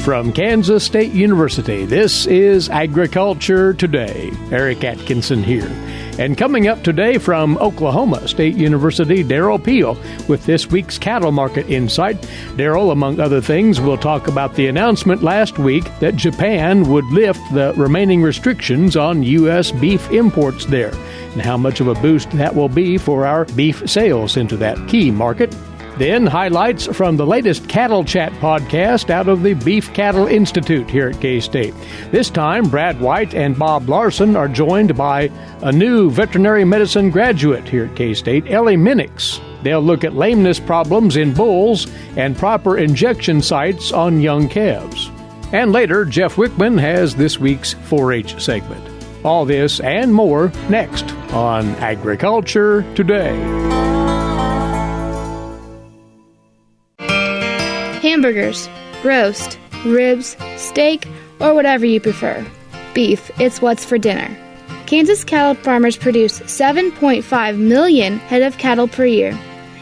from Kansas State University. This is Agriculture Today. Eric Atkinson here. And coming up today from Oklahoma State University, Deryl with this week's Cattle Market Insight. Deryl, among other things, will talk about the announcement last week that Japan would lift the remaining restrictions on U.S. beef imports there, and how much of a boost that will be for our beef sales into that key market. Then highlights from the latest Cattle Chat podcast out of the Beef Cattle Institute here at K-State. This time, Brad White and Bob Larson are joined by a new veterinary medicine graduate here at K-State, Ellie Minnix. They'll look at lameness problems in bulls and proper injection sites on young calves. And later, Jeff Wickman has this week's 4-H segment. All this and more next on Agriculture Today. Hamburgers, roast, ribs, steak, or whatever you prefer. Beef, it's what's for dinner. Kansas cattle farmers produce 7.5 million head of cattle per year.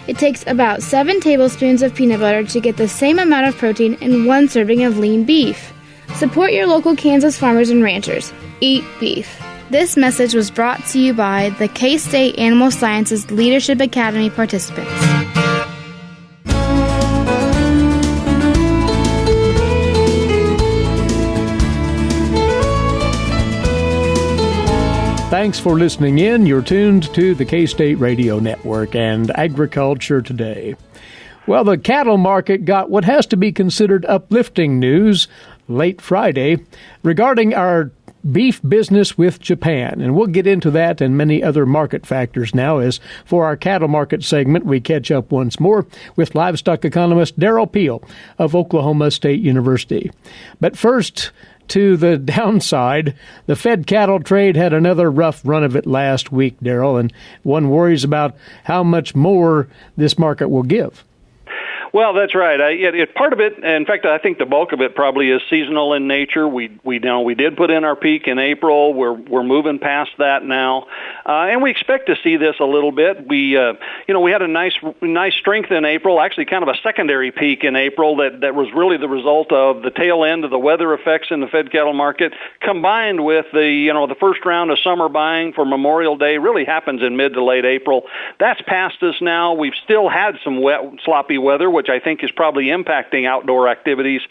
It takes about 7 tablespoons of peanut butter to get the same amount of protein in 1 serving of lean beef. Support your local Kansas farmers and ranchers. Eat beef. This message was brought to you by the K-State Animal Sciences Leadership Academy participants. Thanks for listening in. You're tuned to the K-State Radio Network and Agriculture Today. Well, the cattle market got what has to be considered uplifting news late Friday regarding our beef business with Japan. And we'll get into that and many other market factors now as for our cattle market segment, we catch up once more with livestock economist Derrell of Oklahoma State University. But first, to the downside, the fed cattle trade had another rough run of it last week, Deryl, and one worries about how much more this market will give. Well, that's right. Part of it, in fact, I think the bulk of it probably is seasonal in nature. We did put in our peak in April. We're moving past that now, and we expect to see this a little bit. We had a nice strength in April. Actually, kind of a secondary peak in April that was really the result of the tail end of the weather effects in the fed cattle market, combined with the first round of summer buying for Memorial Day. Really happens in mid to late April. That's past us now. We've still had some wet, sloppy weather, which I think is probably impacting outdoor activities.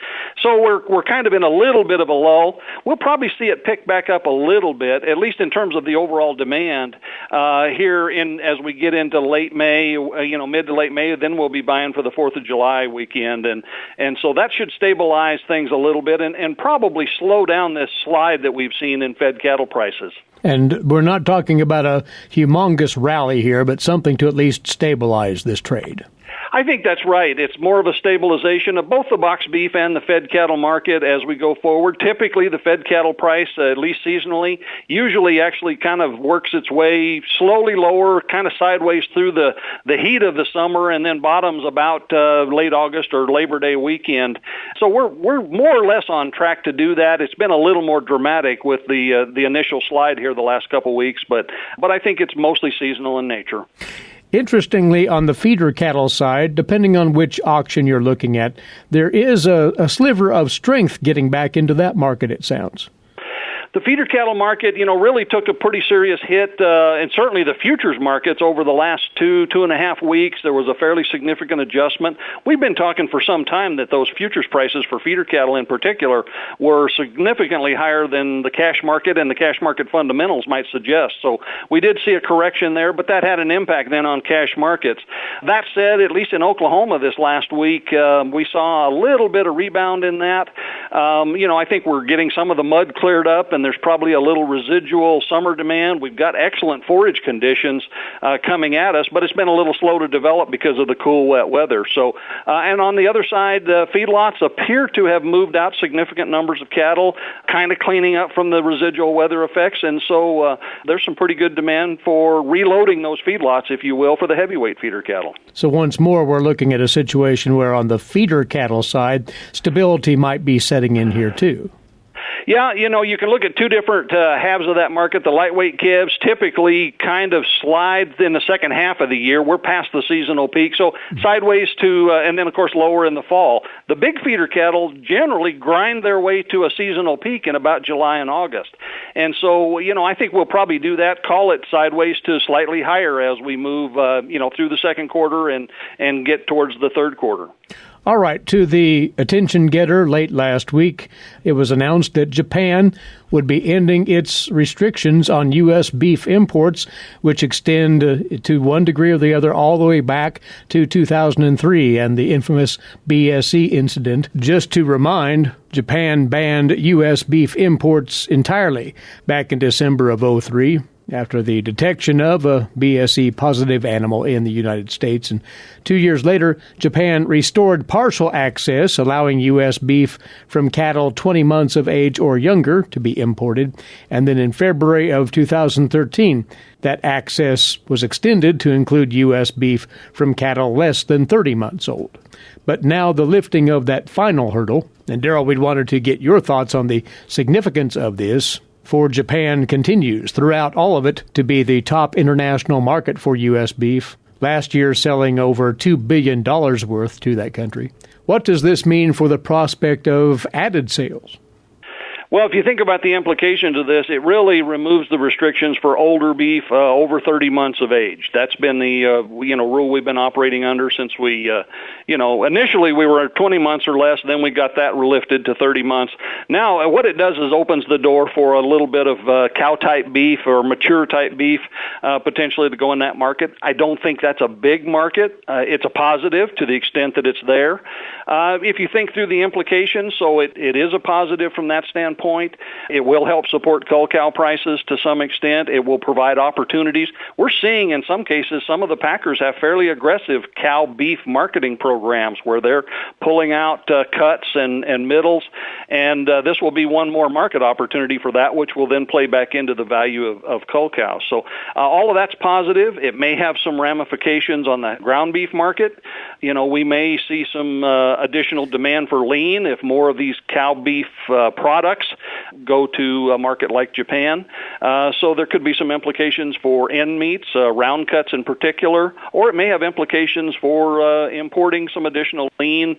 So we're kind of in a little bit of a lull. We'll probably see it pick back up a little bit, at least in terms of the overall demand here as we get into late May, mid to late May. Then we'll be buying for the 4th of July weekend, and so that should stabilize things a little bit and probably slow down this slide that we've seen in fed cattle prices. And we're not talking about a humongous rally here, but something to at least stabilize this trade. I think that's right. It's more of a stabilization of both the box beef and the fed cattle market as we go forward. Typically, the fed cattle price, at least seasonally, usually actually kind of works its way slowly lower, kind of sideways through the heat of the summer, and then bottoms about late August or Labor Day weekend. So we're more or less on track to do that. It's been a little more dramatic with the initial slide here the last couple weeks, but I think it's mostly seasonal in nature. Interestingly, on the feeder cattle side, depending on which auction you're looking at, there is a sliver of strength getting back into that market, it sounds. The feeder cattle market, really took a pretty serious hit, and certainly the futures markets over the last 2.5 weeks. There was a fairly significant adjustment. We've been talking for some time that those futures prices for feeder cattle in particular were significantly higher than the cash market and the cash market fundamentals might suggest. So we did see a correction there, but that had an impact then on cash markets. That said, at least in Oklahoma this last week, we saw a little bit of rebound in that. I think we're getting some of the mud cleared up, and there's probably a little residual summer demand. We've got excellent forage conditions coming at us, but it's been a little slow to develop because of the cool, wet weather. So, and on the other side, feedlots appear to have moved out significant numbers of cattle, kind of cleaning up from the residual weather effects, and so there's some pretty good demand for reloading those feedlots, if you will, for the heavyweight feeder cattle. So once more, we're looking at a situation where on the feeder cattle side, stability might be setting in here too. Yeah, you can look at two different halves of that market. The lightweight calves typically kind of slide in the second half of the year. We're past the seasonal peak, so sideways to, and then, of course, lower in the fall. The big feeder cattle generally grind their way to a seasonal peak in about July and August. And so, I think we'll probably do that, call it sideways to slightly higher as we move, through the second quarter and get towards the third quarter. All right, to the attention getter late last week, it was announced that Japan would be ending its restrictions on U.S. beef imports, which extend to one degree or the other all the way back to 2003 and the infamous BSE incident. Just to remind, Japan banned U.S. beef imports entirely back in December of 2003. After the detection of a BSE positive animal in the United States. And 2 years later, Japan restored partial access, allowing U.S. beef from cattle 20 months of age or younger to be imported. And then in February of 2013, that access was extended to include U.S. beef from cattle less than 30 months old. But now the lifting of that final hurdle, and Deryl, we wanted to get your thoughts on the significance of this, for Japan continues throughout all of it to be the top international market for U.S. beef, last year selling over $2 billion worth to that country. What does this mean for the prospect of added sales? Well, if you think about the implications of this, it really removes the restrictions for older beef over 30 months of age. That's been the rule we've been operating under since we, initially we were 20 months or less, then we got that lifted to 30 months. Now, what it does is opens the door for a little bit of cow-type beef or mature-type beef potentially to go in that market. I don't think that's a big market. It's a positive to the extent that it's there. If you think through the implications, so it is a positive from that standpoint. It will help support cull cow prices to some extent. It will provide opportunities. We're seeing in some cases some of the packers have fairly aggressive cow beef marketing programs where they're pulling out cuts and middles, and this will be one more market opportunity for that, which will then play back into the value of cull cows. So all of that's positive. It may have some ramifications on the ground beef market. We may see some additional demand for lean if more of these cow beef products go to a market like Japan. So there could be some implications for end meats, round cuts in particular, or it may have implications for importing some additional lean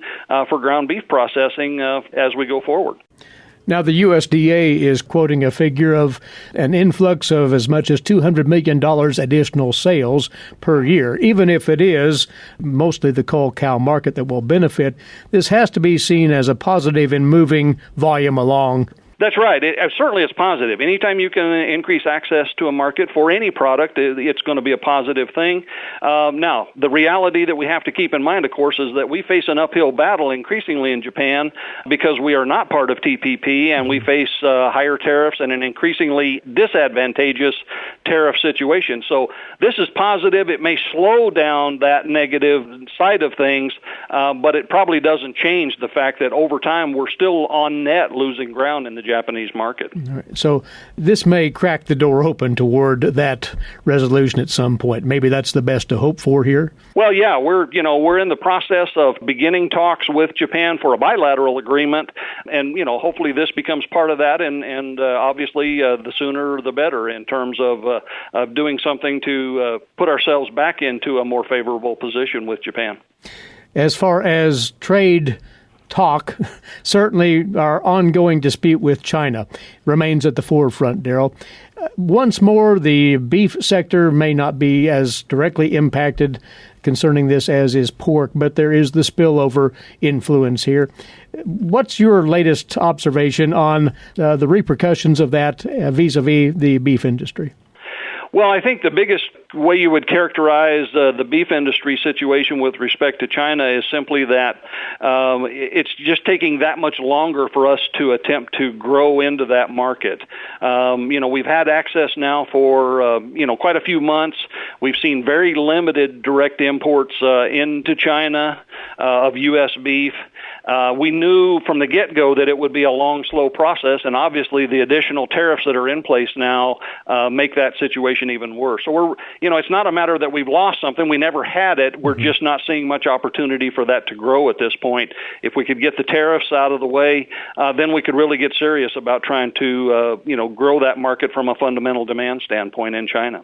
for ground beef processing as we go forward. Now, the USDA is quoting a figure of an influx of as much as $200 million additional sales per year. Even if it is mostly the cull cow market that will benefit, this has to be seen as a positive in moving volume along. That's right. It certainly is positive. Anytime you can increase access to a market for any product, it's going to be a positive thing. Now, the reality that we have to keep in mind, of course, is that we face an uphill battle increasingly in Japan because we are not part of TPP and we face higher tariffs and an increasingly disadvantageous tariff situation. So this is positive. It may slow down that negative side of things, but it probably doesn't change the fact that over time we're still on net losing ground in the Japanese market. All right. So this may crack the door open toward that resolution at some point. Maybe that's the best to hope for here. Well, yeah, we're in the process of beginning talks with Japan for a bilateral agreement, and hopefully this becomes part of that, and obviously the sooner the better in terms of doing something to put ourselves back into a more favorable position with Japan. As far as trade talk, certainly our ongoing dispute with China remains at the forefront, Deryl. Once more, the beef sector may not be as directly impacted concerning this as is pork, but there is the spillover influence here. What's your latest observation on the repercussions of that vis-a-vis the beef industry? Well, I think the biggest way you would characterize the beef industry situation with respect to China is simply that it's just taking that much longer for us to attempt to grow into that market. We've had access now for, quite a few months. We've seen very limited direct imports into China of U.S. beef. We knew from the get-go that it would be a long, slow process, and obviously the additional tariffs that are in place now make that situation even worse. So it's not a matter that we've lost something. We never had it. We're just not seeing much opportunity for that to grow at this point. If we could get the tariffs out of the way, then we could really get serious about trying to, grow that market from a fundamental demand standpoint in China.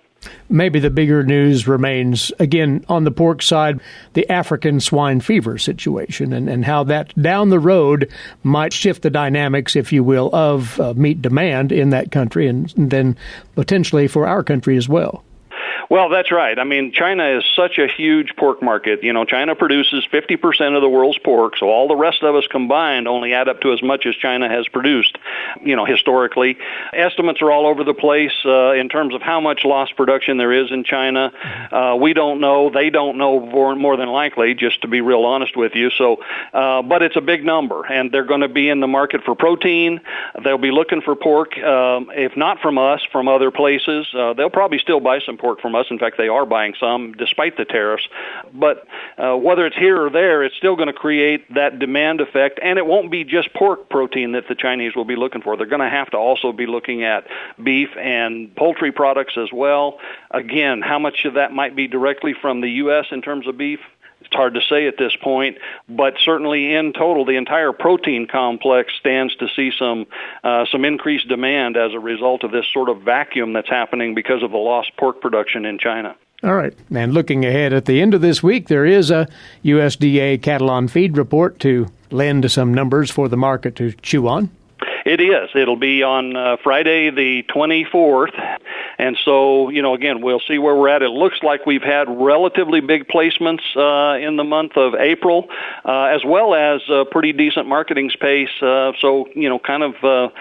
Maybe the bigger news remains, again, on the pork side, the African swine fever situation and how that down the road might shift the dynamics, if you will, of meat demand in that country and then potentially for our country as well. Well, that's right. I mean, China is such a huge pork market. China produces 50% of the world's pork, so all the rest of us combined only add up to as much as China has produced, historically. Estimates are all over the place in terms of how much lost production there is in China. We don't know. They don't know more than likely, just to be real honest with you. So, but it's a big number, and they're going to be in the market for protein. They'll be looking for pork, if not from us, from other places. They'll probably still buy some pork from us. In fact, they are buying some despite the tariffs. But whether it's here or there, it's still going to create that demand effect. And it won't be just pork protein that the Chinese will be looking for. They're going to have to also be looking at beef and poultry products as well. Again, how much of that might be directly from the U.S. in terms of beef? It's hard to say at this point, but certainly in total, the entire protein complex stands to see some increased demand as a result of this sort of vacuum that's happening because of the lost pork production in China. All right. And looking ahead at the end of this week, there is a USDA cattle on feed report to lend some numbers for the market to chew on. It is. It'll be on Friday the 24th. And so, again, we'll see where we're at. It looks like we've had relatively big placements in the month of April, as well as pretty decent marketing space. Kind of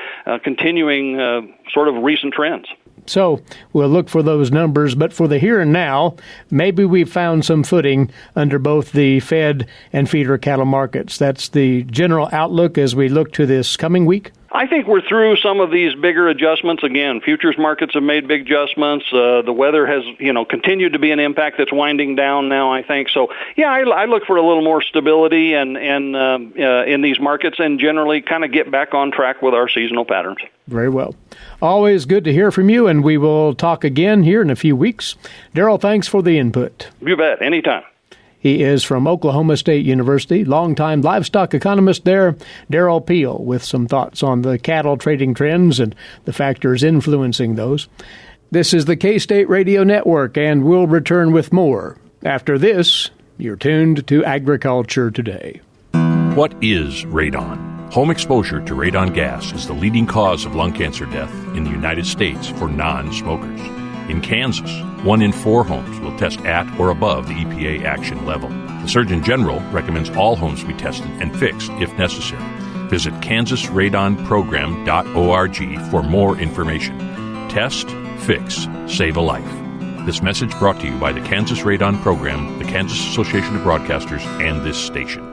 continuing sort of recent trends. So we'll look for those numbers, but for the here and now, maybe we've found some footing under both the fed and feeder cattle markets. That's the general outlook as we look to this coming week. I think we're through some of these bigger adjustments. Again, futures markets have made big adjustments. The weather has, continued to be an impact that's winding down now, I think. So, yeah, I look for a little more stability and in these markets and generally kind of get back on track with our seasonal patterns. Very well. Always good to hear from you, and we will talk again here in a few weeks. Derrell, thanks for the input. You bet. Anytime. He is from Oklahoma State University, longtime livestock economist there, Deryl Waldren, with some thoughts on the cattle trading trends and the factors influencing those. This is the K-State Radio Network, and we'll return with more. After this, you're tuned to Agriculture Today. What is radon? Home exposure to radon gas is the leading cause of lung cancer death in the United States for non-smokers. In Kansas, 1 in 4 homes will test at or above the EPA action level. The Surgeon General recommends all homes be tested and fixed if necessary. Visit kansasradonprogram.org for more information. Test, fix, save a life. This message brought to you by the Kansas Radon Program, the Kansas Association of Broadcasters, and this station.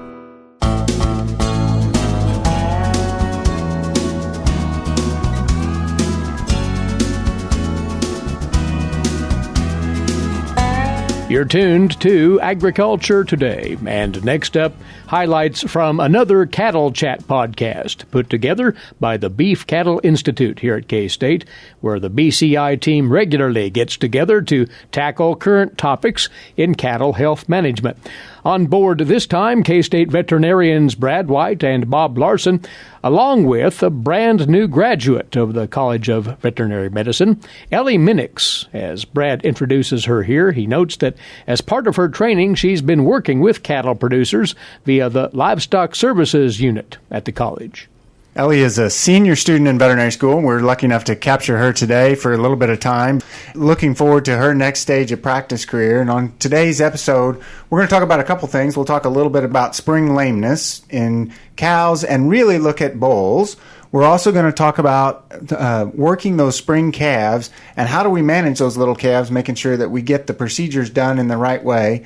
You're tuned to Agriculture Today, and next up, highlights from another Cattle Chat podcast put together by the Beef Cattle Institute here at K-State, where the BCI team regularly gets together to tackle current topics in cattle health management. On board this time, K-State veterinarians Brad White and Bob Larson, along with a brand new graduate of the College of Veterinary Medicine, Ellie Minnix. As Brad introduces her here, he notes that as part of her training, she's been working with cattle producers via the Livestock Services unit at the college. Ellie is a senior student in veterinary school. We're lucky enough to capture her today for a little bit of time. Looking forward to her next stage of practice career. And on today's episode, we're going to talk about a couple things. We'll talk a little bit about spring lameness in cows and really look at bulls. We're also going to talk about working those spring calves and how do we manage those little calves, making sure that we get the procedures done in the right way.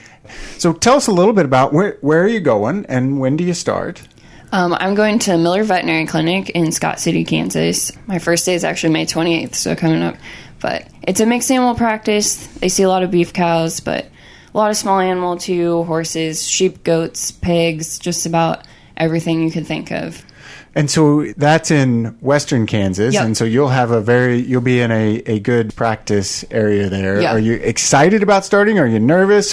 So tell us a little bit about where are you going and when do you start? I'm going to Miller Veterinary Clinic in Scott City, Kansas. My first day is actually May 28th, so coming up. But it's a mixed animal practice. They see a lot of beef cows, but a lot of small animal too, horses, sheep, goats, pigs, just about everything you could think of. And so that's in western Kansas, Yep. and so you'll be in a good practice area there. Yep. Are you excited about starting? Are you nervous?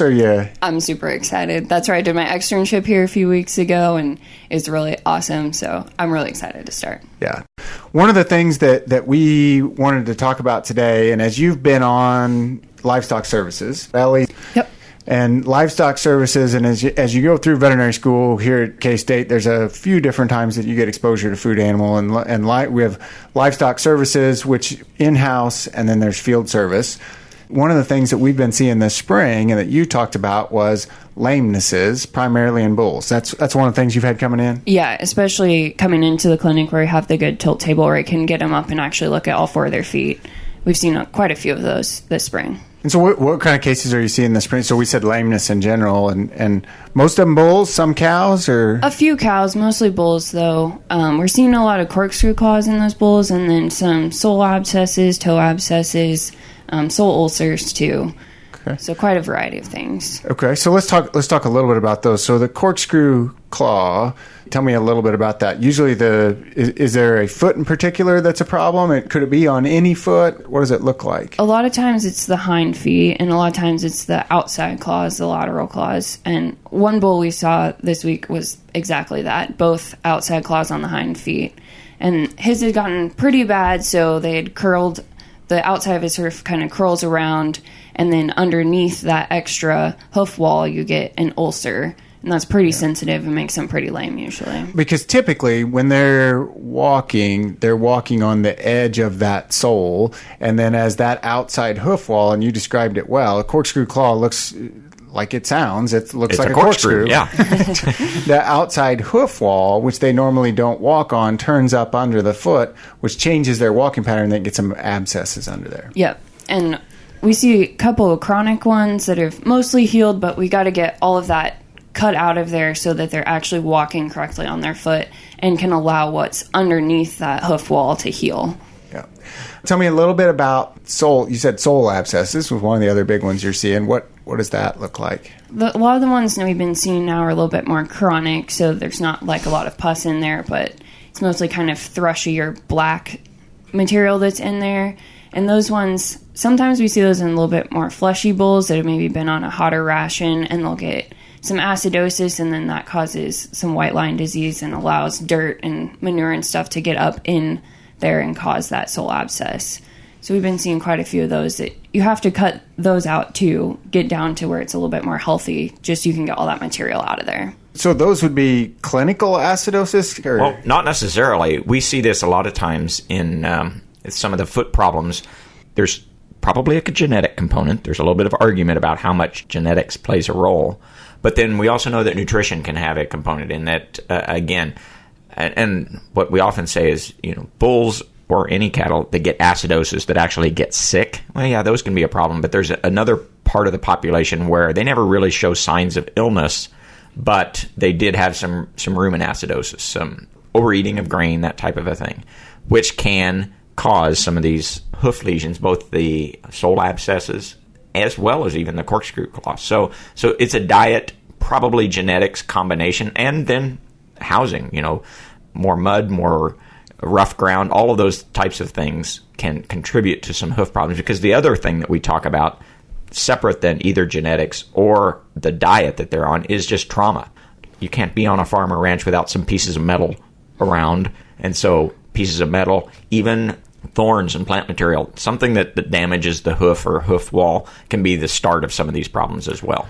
I'm super excited. That's where I did my externship here a few weeks ago, and it's really awesome, so I'm really excited to start. Yeah. One of the things that we wanted to talk about today, and as you've been on Livestock Services, Ellie. Yep. And Livestock Services, and as you go through veterinary school here at K-State, there's a few different times that you get exposure to food animal, and we have Livestock Services, which in-house, and then there's field service. One of the things that we've been seeing this spring and that you talked about was lamenesses, primarily in bulls. That's one of the things you've had coming in? Yeah, especially coming into the clinic where you have the good tilt table where you can get them up and actually look at all four of their feet. We've seen quite a few of those this spring. And so what kind of cases are you seeing this spring? So we said lameness in general, and most of them bulls, some cows, or? A few cows, mostly bulls, though. We're seeing a lot of corkscrew claws in those bulls, and then some sole abscesses, toe abscesses, sole ulcers, too. Okay. So quite a variety of things. Okay, so let's talk a little bit about those. So the corkscrew claw, tell me a little bit about that. Usually is there a foot in particular that's a problem? Could it be on any foot? What does it look like? A lot of times it's the hind feet, and a lot of times it's the outside claws, the lateral claws. And one bull we saw this week was exactly that, both outside claws on the hind feet. And his had gotten pretty bad, so they had curled, the outside of his hoof kind of curls around, and then underneath that extra hoof wall you get an ulcer. And that's pretty sensitive and makes them pretty lame usually. Because typically when they're walking on the edge of that sole, and then as that outside hoof wall, and you described it well, a corkscrew claw looks like it sounds. It looks like a corkscrew. Yeah. The outside hoof wall, which they normally don't walk on, turns up under the foot, which changes their walking pattern. They get some abscesses under there. Yep. And we see a couple of chronic ones that have mostly healed, but we got to get all of that cut out of there so that they're actually walking correctly on their foot and can allow what's underneath that hoof wall to heal. Yeah. Tell me a little bit about sole. You said sole abscesses was one of the other big ones you're seeing. What does that look like? A lot of the ones that we've been seeing now are a little bit more chronic, so there's not like a lot of pus in there, but it's mostly kind of thrushy or black material that's in there. And those ones, sometimes we see those in a little bit more fleshy bulls that have maybe been on a hotter ration, and they'll get some acidosis, and then that causes some white line disease and allows dirt and manure and stuff to get up in there and cause that sole abscess. So we've been seeing quite a few of those that you have to cut those out to get down to where it's a little bit more healthy, just so you can get all that material out of there. So those would be clinical acidosis? Or? Well, not necessarily. We see this a lot of times in some of the foot problems. There's probably a genetic component. There's a little bit of argument about how much genetics plays a role. But then we also know that nutrition can have a component in that, again. And what we often say is, bulls or any cattle that get acidosis that actually get sick, well, yeah, those can be a problem. But there's another part of the population where they never really show signs of illness, but they did have some rumen acidosis, some overeating of grain, that type of a thing, which can cause some of these hoof lesions, both the sole abscesses as well as even the corkscrew claw. So it's a diet, probably genetics combination, and then housing, more mud, more rough ground, all of those types of things can contribute to some hoof problems. Because the other thing that we talk about, separate than either genetics or the diet that they're on, is just trauma. You can't be on a farm or ranch without some pieces of metal around. And so pieces of metal, even thorns and plant material, something that damages the hoof or hoof wall, can be the start of some of these problems as well.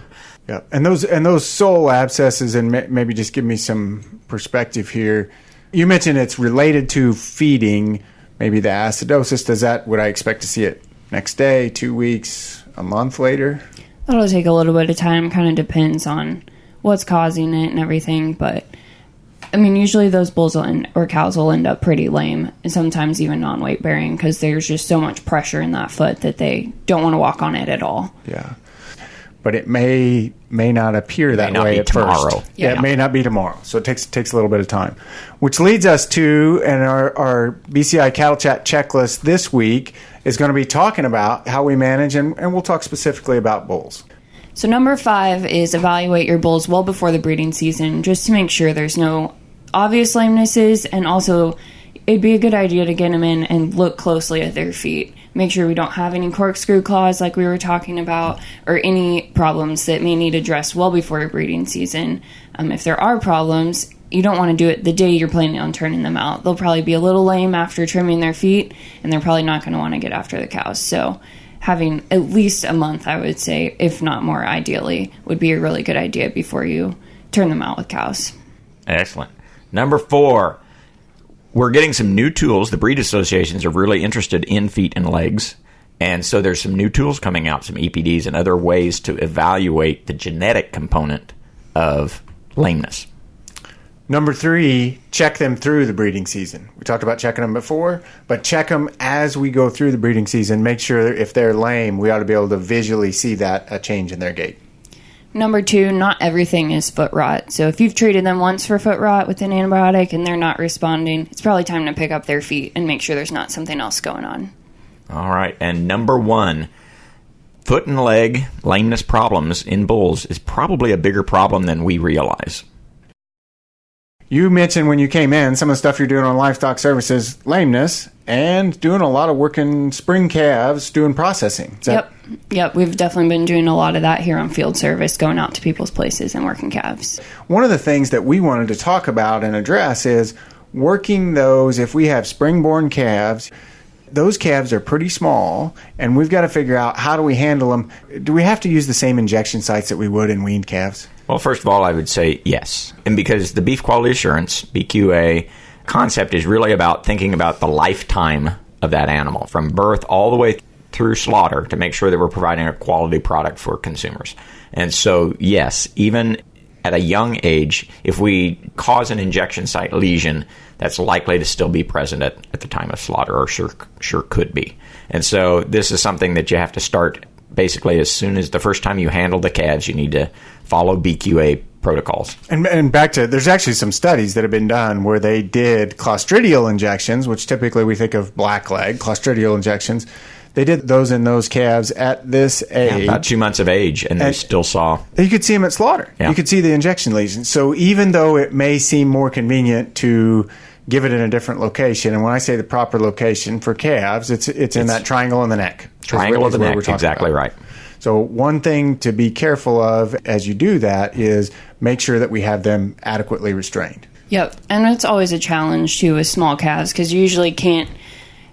Yeah, and those sole abscesses, and maybe just give me some perspective here. You mentioned it's related to feeding, maybe the acidosis. Would I expect to see it next day, 2 weeks, a month later? That'll take a little bit of time. Kind of depends on what's causing it and everything, but usually those bulls or cows will end up pretty lame, and sometimes even non-weight bearing, because there's just so much pressure in that foot that they don't want to walk on it at all. Yeah. But it may not appear that way at tomorrow. First. Yeah, it may not be tomorrow. So it takes a little bit of time. Which leads us to, and our BCI Cattle Chat checklist this week is going to be talking about how we manage, and we'll talk specifically about bulls. So number 5 is evaluate your bulls well before the breeding season, just to make sure there's no obvious lamenesses, and also it'd be a good idea to get them in and look closely at their feet. Make sure we don't have any corkscrew claws like we were talking about, or any problems that may need addressed well before your breeding season. If there are problems, you don't want to do it the day you're planning on turning them out. They'll probably be a little lame after trimming their feet, and they're probably not going to want to get after the cows. So having at least a month, I would say, if not more ideally, would be a really good idea before you turn them out with cows. Excellent. Number 4. We're getting some new tools. The breed associations are really interested in feet and legs. And so there's some new tools coming out, some EPDs and other ways to evaluate the genetic component of lameness. Number 3, check them through the breeding season. We talked about checking them before, but check them as we go through the breeding season. Make sure if they're lame, we ought to be able to visually see that, a change in their gait. Number 2, not everything is foot rot. So if you've treated them once for foot rot with an antibiotic and they're not responding, it's probably time to pick up their feet and make sure there's not something else going on. All right. And number 1, foot and leg lameness problems in bulls is probably a bigger problem than we realize. You mentioned when you came in some of the stuff you're doing on Livestock Services, lameness, and doing a lot of work in spring calves, doing processing. Yep, we've definitely been doing a lot of that here on field service, going out to people's places and working calves. One of the things that we wanted to talk about and address is working those, if we have spring-born calves, those calves are pretty small, and we've got to figure out how do we handle them. Do we have to use the same injection sites that we would in weaned calves? Well, first of all, I would say yes. And because the beef quality assurance, BQA, concept is really about thinking about the lifetime of that animal, from birth all the way through slaughter, to make sure that we're providing a quality product for consumers. And so, yes, even at a young age, if we cause an injection site lesion, that's likely to still be present at the time of slaughter, or sure could be. And so this is something that you have to start basically as soon as the first time you handle the calves. You need to follow BQA protocols. And back to, there's actually some studies that have been done where they did clostridial injections, which typically we think of blackleg, clostridial injections. They did those in those calves at this age. Yeah, about 2 months of age, and they still saw. You could see them at slaughter. Yeah. You could see the injection lesions. So even though it may seem more convenient to give it in a different location, and when I say the proper location for calves, it's in that triangle in the neck. Triangle of the neck, exactly right. So one thing to be careful of as you do that is make sure that we have them adequately restrained. Yep, and it's always a challenge too with small calves, because you usually can't.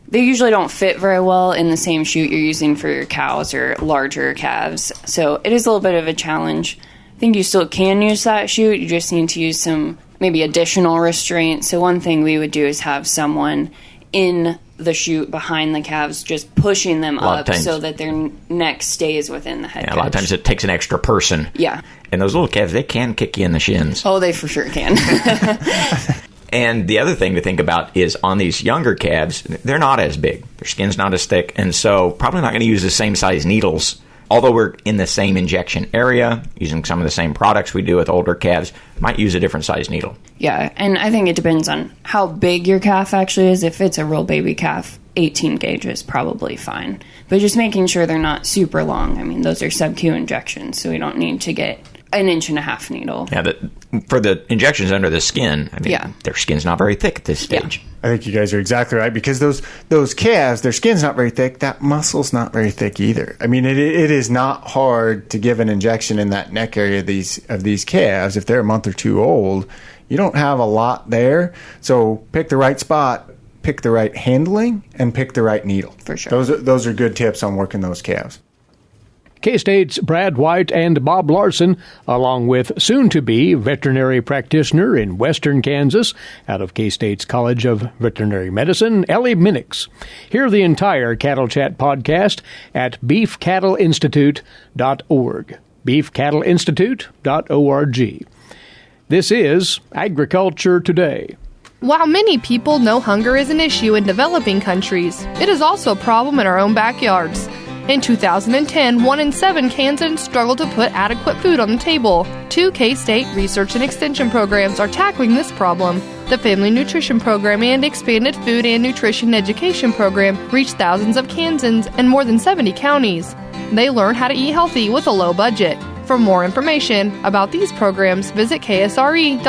They usually don't fit very well in the same chute you're using for your cows or larger calves. So it is a little bit of a challenge. I think you still can use that chute. You just need to use some maybe additional restraint. So one thing we would do is have someone in the chute behind the calves just pushing them up so that their neck stays within the head. Yeah, a lot of times it takes an extra person. Yeah. And those little calves, they can kick you in the shins. Oh, they for sure can. And the other thing to think about is on these younger calves, they're not as big. Their skin's not as thick, and so probably not going to use the same size needles. Although we're in the same injection area, using some of the same products we do with older calves, might use a different size needle. Yeah, and I think it depends on how big your calf actually is. If it's a real baby calf, 18 gauge is probably fine. But just making sure they're not super long. I mean, those are sub-Q injections, so we don't need to get an 1.5-inch needle. Yeah, for the injections under the skin, I mean, their skin's not very thick at this stage. Yeah. I think you guys are exactly right, because those calves, their skin's not very thick. That muscle's not very thick either. I mean, it is not hard to give an injection in that neck area of these calves. If they're a month or two old, you don't have a lot there. So pick the right spot, pick the right handling, and pick the right needle. For sure. Those are good tips on working those calves. K-State's Brad White and Bob Larson, along with soon-to-be veterinary practitioner in western Kansas out of K-State's College of Veterinary Medicine, Ellie Minnix. Hear the entire Cattle Chat podcast at beefcattleinsitute.org. beefcattleinsitute.org. This is Agriculture Today. While many people know hunger is an issue in developing countries, it is also a problem in our own backyards. In 2010, 1 in 7 Kansans struggled to put adequate food on the table. 2 K-State research and extension programs are tackling this problem. The Family Nutrition Program and Expanded Food and Nutrition Education Program reach thousands of Kansans in more than 70 counties. They learn how to eat healthy with a low budget. For more information about these programs, visit ksre.ksu.edu.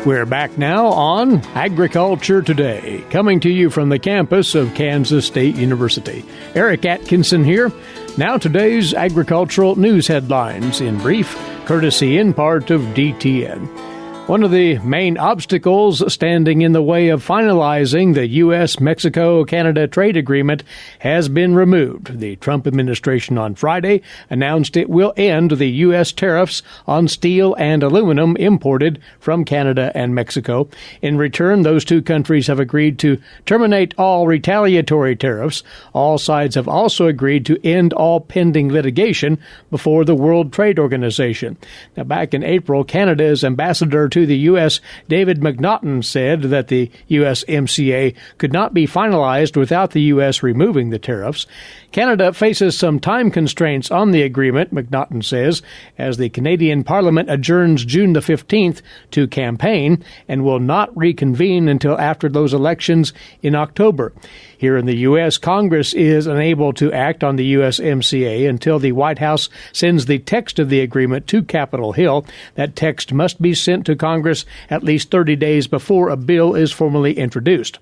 We're back now on Agriculture Today, coming to you from the campus of Kansas State University. Eric Atkinson here. Now today's agricultural news headlines in brief, courtesy in part of DTN. One of the main obstacles standing in the way of finalizing the U.S.-Mexico-Canada trade agreement has been removed. The Trump administration on Friday announced it will end the U.S. tariffs on steel and aluminum imported from Canada and Mexico. In return, those two countries have agreed to terminate all retaliatory tariffs. All sides have also agreed to end all pending litigation before the World Trade Organization. Now, back in April, Canada's ambassador to the U.S., David McNaughton, said that the USMCA could not be finalized without the U.S. removing the tariffs. Canada faces some time constraints on the agreement, McNaughton says, as the Canadian Parliament adjourns June the 15th to campaign and will not reconvene until after those elections in October. Here in the U.S., Congress is unable to act on the USMCA until the White House sends the text of the agreement to Capitol Hill. That text must be sent to Congress at least 30 days before a bill is formally introduced.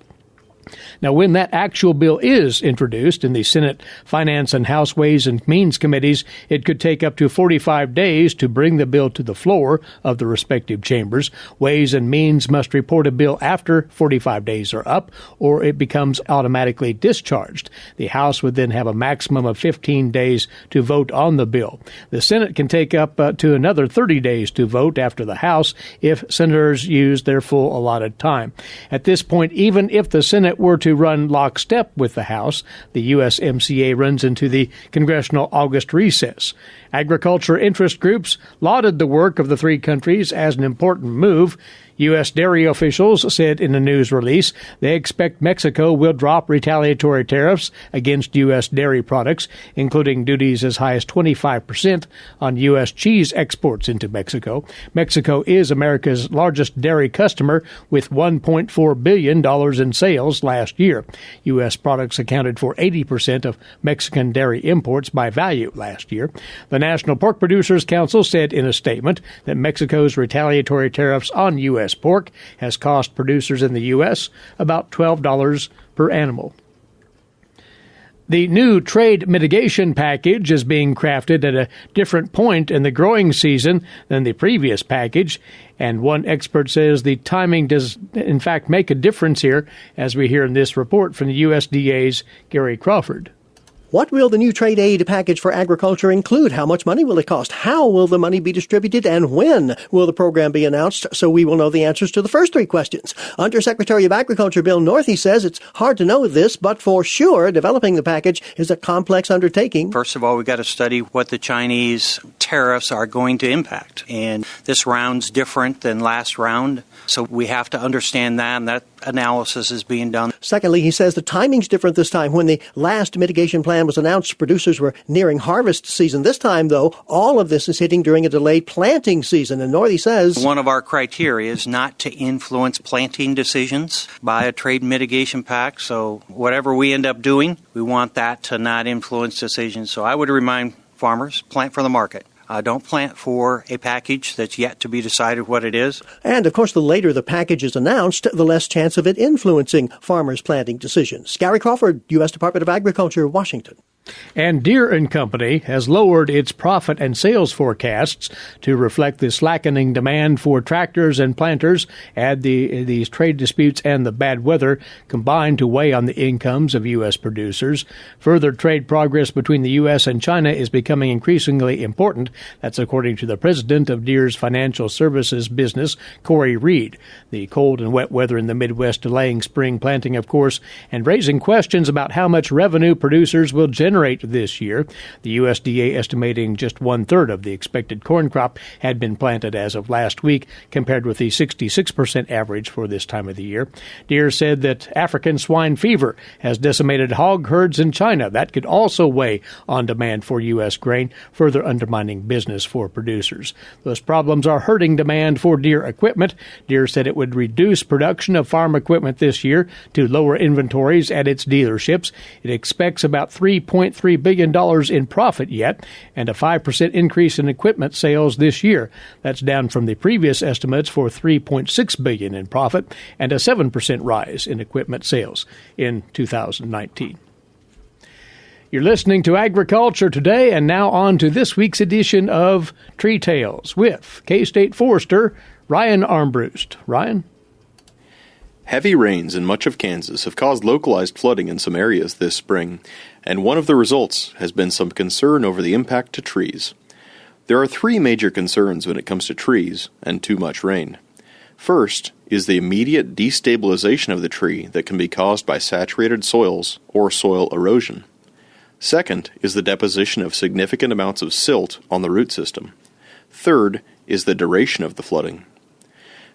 Now, when that actual bill is introduced in the Senate Finance and House Ways and Means Committees, it could take up to 45 days to bring the bill to the floor of the respective chambers. Ways and Means must report a bill after 45 days are up, or it becomes automatically discharged. The House would then have a maximum of 15 days to vote on the bill. The Senate can take up to another 30 days to vote after the House if senators use their full allotted time. At this point, even if the Senate were to run lockstep with the House, the USMCA runs into the congressional August recess. Agriculture interest groups lauded the work of the three countries as an important move. U.S. dairy officials said in a news release they expect Mexico will drop retaliatory tariffs against U.S. dairy products, including duties as high as 25% on U.S. cheese exports into Mexico. Mexico is America's largest dairy customer, with $1.4 billion in sales last year. U.S. products accounted for 80% of Mexican dairy imports by value last year. The National Pork Producers Council said in a statement that Mexico's retaliatory tariffs on U.S. pork has cost producers in the U.S. about $12 per animal. The new trade mitigation package is being crafted at a different point in the growing season than the previous package, and one expert says the timing does in fact make a difference here, as we hear in this report from the USDA's Gary Crawford. What will the new trade aid package for agriculture include? How much money will it cost? How will the money be distributed? And when will the program be announced so we will know the answers to the first three questions? Undersecretary of Agriculture Bill Northey says it's hard to know this, but for sure, developing the package is a complex undertaking. First of all, we've got to study what the Chinese tariffs are going to impact. And this round's different than last round, so we have to understand that, and that analysis is being done. Secondly, he says the timing's different this time. When the last mitigation plan was announced, producers were nearing harvest season. This time, though, all of this is hitting during a delayed planting season. And Northey says one of our criteria is not to influence planting decisions by a trade mitigation pact. So whatever we end up doing, we want that to not influence decisions. So I would remind farmers, plant for the market. Don't plant for a package that's yet to be decided what it is. And, of course, the later the package is announced, the less chance of it influencing farmers' planting decisions. Gary Crawford, U.S. Department of Agriculture, Washington. And Deere & Company has lowered its profit and sales forecasts to reflect the slackening demand for tractors and planters, add these trade disputes and the bad weather combined to weigh on the incomes of U.S. producers. Further trade progress between the U.S. and China is becoming increasingly important. That's according to the president of Deere's financial services business, Corey Reed. The cold and wet weather in the Midwest delaying spring planting, of course, and raising questions about how much revenue producers will generate generate this year. The USDA estimating just 1/3 of the expected corn crop had been planted as of last week, compared with the 66% average for this time of the year. Deere said that African swine fever has decimated hog herds in China. That could also weigh on demand for U.S. grain, further undermining business for producers. Those problems are hurting demand for Deere equipment. Deere said it would reduce production of farm equipment this year to lower inventories at its dealerships. It expects about $3.3 billion in profit yet, and a 5% increase in equipment sales this year. That's down from the previous estimates for $3.6 billion in profit and a 7% rise in equipment sales in 2019. You're listening to Agriculture Today, and now on to this week's edition of Tree Tales with K-State forester Ryan Armbruster. Ryan? Heavy rains in much of Kansas have caused localized flooding in some areas this spring, and one of the results has been some concern over the impact to trees. There are three major concerns when it comes to trees and too much rain. First is the immediate destabilization of the tree that can be caused by saturated soils or soil erosion. Second is the deposition of significant amounts of silt on the root system. Third is the duration of the flooding.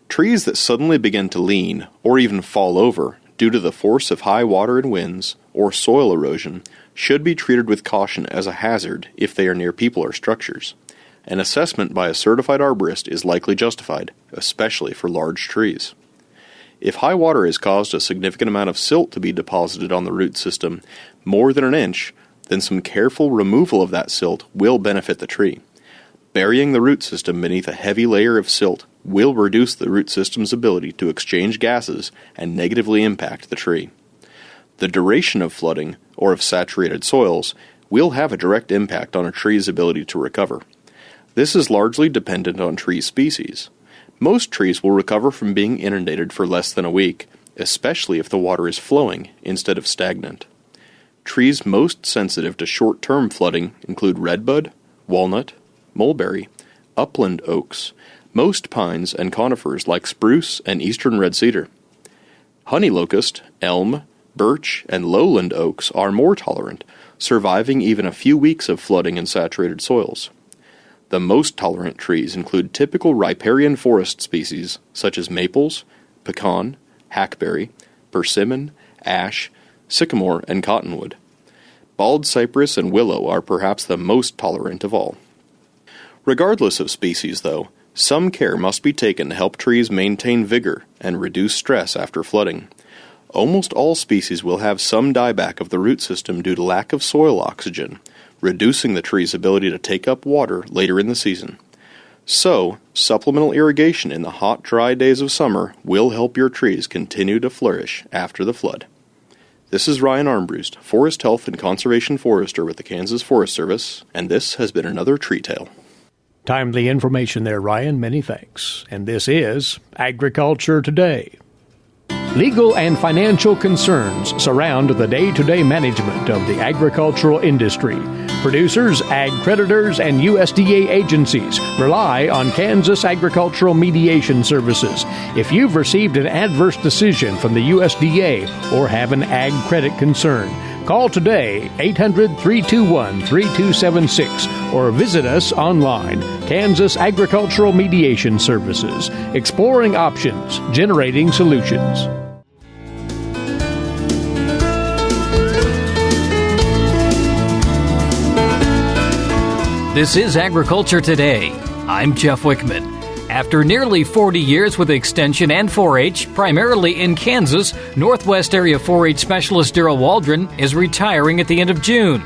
Trees that suddenly begin to lean or even fall over due to the force of high water and winds or soil erosion should be treated with caution as a hazard if they are near people or structures. An assessment by a certified arborist is likely justified, especially for large trees. If high water has caused a significant amount of silt to be deposited on the root system, more than an inch, then some careful removal of that silt will benefit the tree. Burying the root system beneath a heavy layer of silt will reduce the root system's ability to exchange gases and negatively impact the tree. The duration of flooding or of saturated soils will have a direct impact on a tree's ability to recover. This is largely dependent on tree species. Most trees will recover from being inundated for less than a week, especially if the water is flowing instead of stagnant. Trees most sensitive to short-term flooding include redbud, walnut, mulberry, upland oaks, most pines and conifers like spruce and eastern red cedar. Honey locust, elm, birch, and lowland oaks are more tolerant, surviving even a few weeks of flooding in saturated soils. The most tolerant trees include typical riparian forest species such as maples, pecan, hackberry, persimmon, ash, sycamore, and cottonwood. Bald cypress and willow are perhaps the most tolerant of all. Regardless of species, though, some care must be taken to help trees maintain vigor and reduce stress after flooding. Almost all species will have some dieback of the root system due to lack of soil oxygen, reducing the tree's ability to take up water later in the season. So, supplemental irrigation in the hot, dry days of summer will help your trees continue to flourish after the flood. This is Ryan Armbruster, Forest Health and Conservation Forester with the Kansas Forest Service, and this has been another Tree Tale. Timely information there, Ryan. Many thanks. And this is Agriculture Today. Legal and financial concerns surround the day-to-day management of the agricultural industry. Producers, ag creditors, and USDA agencies rely on Kansas Agricultural Mediation Services. If you've received an adverse decision from the USDA or have an ag credit concern, call today, 800-321-3276, or visit us online, Kansas Agricultural Mediation Services, exploring options, generating solutions. This is Agriculture Today. I'm Jeff Wickman. After nearly 40 years with Extension and 4-H, primarily in Kansas, Northwest Area 4-H Specialist Deryl Waldren is retiring at the end of June.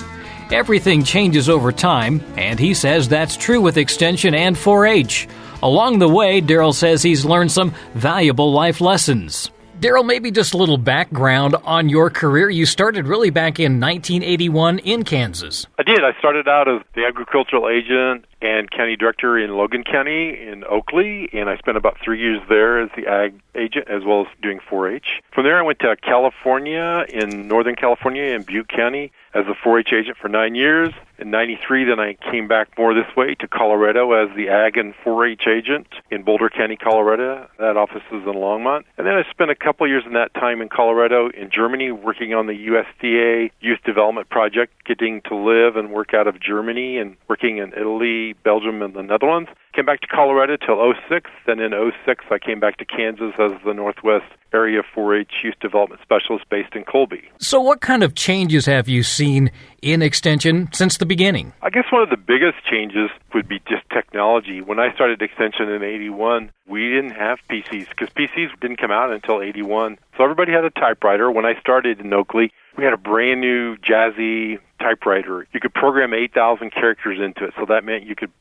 Everything changes over time, and he says that's true with Extension and 4-H. Along the way, Deryl says he's learned some valuable life lessons. Deryl, maybe just a little background on your career. You started really back in 1981 in Kansas. I did. I started out as the agricultural agent and county director in Logan County in Oakley, and I spent about 3 years there as the ag agent as well as doing 4-H. From there I went to California, in Northern California in Butte County as a 4-H agent for 9 years. In 93, then I came back more this way to Colorado as the ag and 4-H agent in Boulder County, Colorado. That office is in Longmont. And then I spent a couple years in that time in Colorado, in Germany, working on the USDA Youth Development Project, getting to live and work out of Germany and working in Italy, Belgium, and the Netherlands. Came back to Colorado till 06. Then in 06, I came back to Kansas as the Northwest Area 4-H Youth Development Specialist based in Colby. So what kind of changes have you seen in Extension since the beginning? I guess one of the biggest changes would be just technology. When I started Extension in 81, we didn't have PCs because PCs didn't come out until 81. So everybody had a typewriter. When I started in Oakley, we had a brand new Jazzy typewriter. You could program 8,000 characters into it, so that meant you could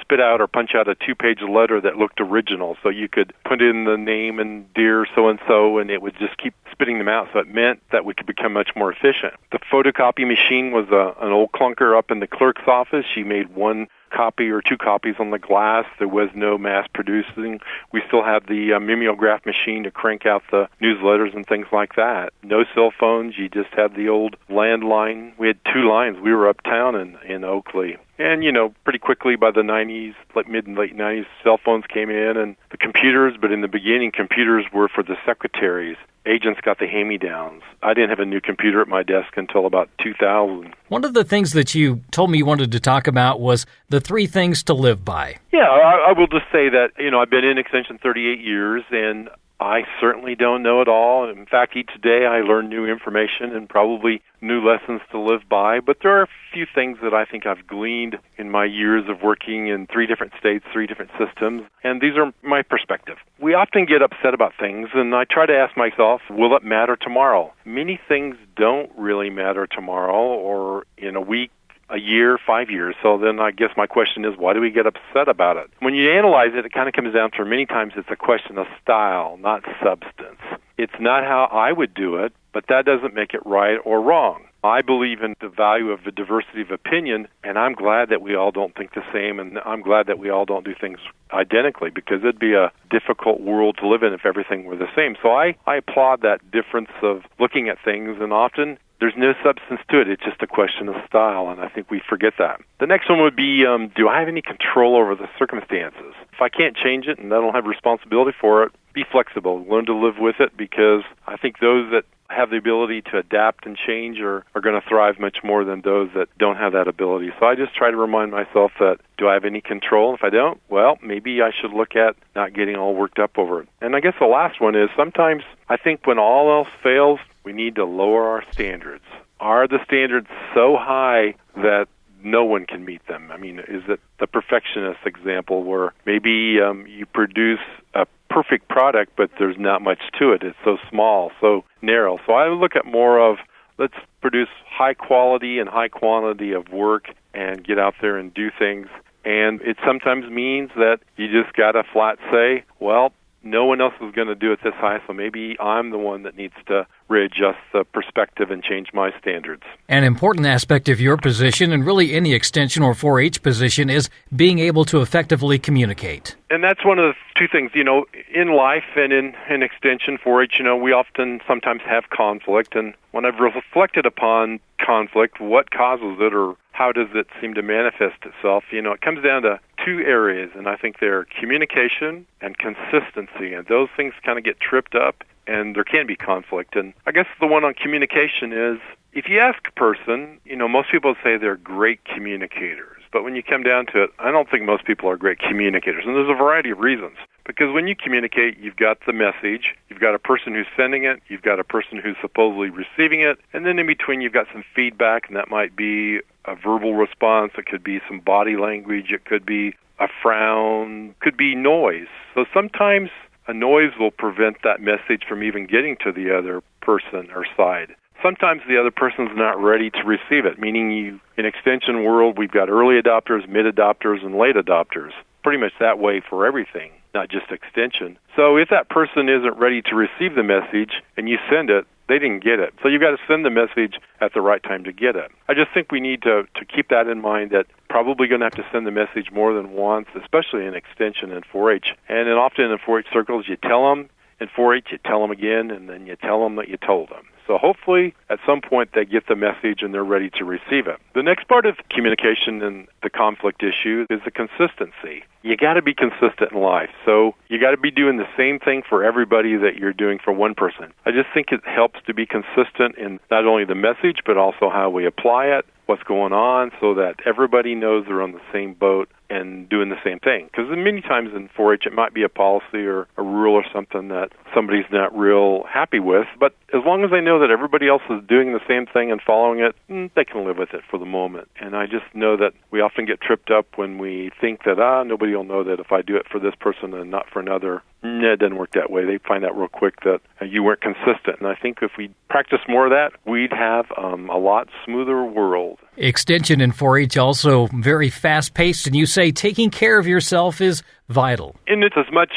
spit out or punch out a 2-page letter that looked original. So you could put in the name and dear so-and-so, and it would just keep spitting them out. So it meant that we could become much more efficient. The photocopy machine was an old clunker up in the clerk's office. She made one copy or 2 copies on the glass. There was no mass producing. We still had the mimeograph machine to crank out the newsletters and things like that. No cell phones. You just had the old landline. We had 2 lines. We were uptown in Oakley. And, pretty quickly by the 90s, like mid and late 90s, cell phones came in and the computers, but in the beginning, computers were for the secretaries. Agents got the hand-me-downs. I didn't have a new computer at my desk until about 2000. One of the things that you told me you wanted to talk about was the 3 things to live by. Yeah, I will just say that, I've been in Extension 38 years, and I certainly don't know it all. In fact, each day I learn new information and probably new lessons to live by. But there are a few things that I think I've gleaned in my years of working in 3 different states, 3 different systems, and these are my perspective. We often get upset about things, and I try to ask myself, will it matter tomorrow? Many things don't really matter tomorrow or in a week, a year, 5 years. So then I guess my question is, why do we get upset about it? When you analyze it, it kind of comes down to many times it's a question of style, not substance. It's not how I would do it, but that doesn't make it right or wrong. I believe in the value of the diversity of opinion, and I'm glad that we all don't think the same, and I'm glad that we all don't do things identically, because it'd be a difficult world to live in if everything were the same. So I applaud that difference of looking at things, and often there's no substance to it. It's just a question of style, and I think we forget that. The next one would be, do I have any control over the circumstances? If I can't change it and I don't have responsibility for it, be flexible. Learn to live with it, because I think those that have the ability to adapt and change are going to thrive much more than those that don't have that ability. So I just try to remind myself that, do I have any control? If I don't, well, maybe I should look at not getting all worked up over it. And I guess the last one is, sometimes I think when all else fails, we need to lower our standards. Are the standards so high that no one can meet them? I mean, is it the perfectionist example where maybe you produce a perfect product, but there's not much to it? It's so small, so narrow. So I look at more of, let's produce high quality and high quantity of work and get out there and do things. And it sometimes means that you just got to flat say, well, no one else is going to do it this high, so maybe I'm the one that needs to readjust the perspective and change my standards. An important aspect of your position, and really any extension or 4-H position, is being able to effectively communicate. And that's one of the 2 things, in life and in extension 4-H, we often sometimes have conflict. And when I've reflected upon conflict, what causes it or how does it seem to manifest itself, it comes down to 2 areas, and I think they're communication and consistency. And those things kind of get tripped up, and there can be conflict. And I guess the one on communication is, if you ask a person, most people say they're great communicators. But when you come down to it, I don't think most people are great communicators. And there's a variety of reasons. Because when you communicate, you've got the message, you've got a person who's sending it, you've got a person who's supposedly receiving it, and then in between you've got some feedback, and that might be a verbal response, it could be some body language, it could be a frown, could be noise. So sometimes a noise will prevent that message from even getting to the other person or side. Sometimes the other person's not ready to receive it, meaning in extension world, we've got early adopters, mid adopters, and late adopters. Pretty much that way for everything, not just extension. So if that person isn't ready to receive the message and you send it, they didn't get it. So you've got to send the message at the right time to get it. I just think we need to keep that in mind, that probably going to have to send the message more than once, especially in extension and 4-H. And then often in 4-H circles, you tell them. In 4-H, you tell them again, and then you tell them that you told them. So hopefully, at some point, they get the message and they're ready to receive it. The next part of communication and the conflict issue is the consistency. You got to be consistent in life. So you got to be doing the same thing for everybody that you're doing for one person. I just think it helps to be consistent in not only the message, but also how we apply it, what's going on, so that everybody knows they're on the same boat and doing the same thing. Because many times in 4-H, it might be a policy or a rule or something that somebody's not real happy with. But as long as they know that everybody else is doing the same thing and following it, they can live with it for the moment. And I just know that we often get tripped up when we think that, nobody will know that if I do it for this person and not for another. It doesn't work that way. They find out real quick that you weren't consistent. And I think if we practice more of that, we'd have a lot smoother world. Extension in 4-H also very fast-paced, and you say taking care of yourself is vital. And it's as much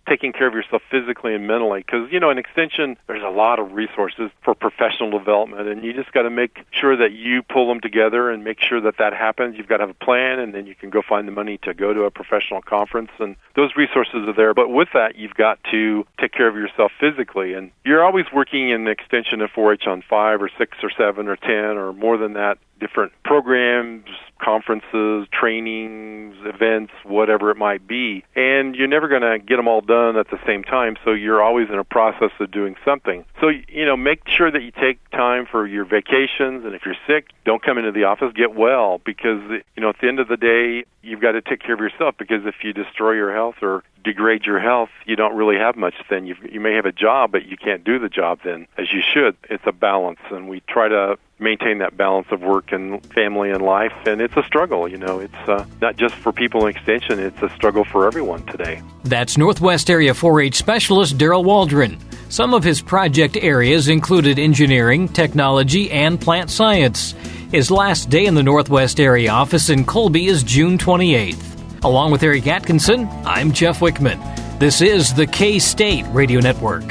taking care of yourself physically and mentally, because, in Extension, there's a lot of resources for professional development, and you just got to make sure that you pull them together and make sure that happens. You've got to have a plan, and then you can go find the money to go to a professional conference, and those resources are there. But with that, you've got to take care of yourself physically, and you're always working in Extension and 4-H on 5 or 6 or 7 or 10 or more than that, different programs, conferences, trainings, events, whatever it might be. And you're never going to get them all done at the same time, so you're always in a process of doing something. So, make sure that you take time for your vacations, and if you're sick, don't come into the office, get well, because, at the end of the day, you've got to take care of yourself, because if you destroy your health or degrade your health, you don't really have much then. You may have a job, but you can't do the job then as you should. It's a balance, and we try to maintain that balance of work and family and life, and it's a struggle. It's not just for people in Extension, it's a struggle for everyone today. That's Northwest Area 4-H Specialist Deryl Waldren. Some of his project areas included engineering, technology, and plant science. His last day in the Northwest Area office in Colby is June 28th. Along with Eric Atkinson, I'm Jeff Wickman. This is the K-State Radio Network.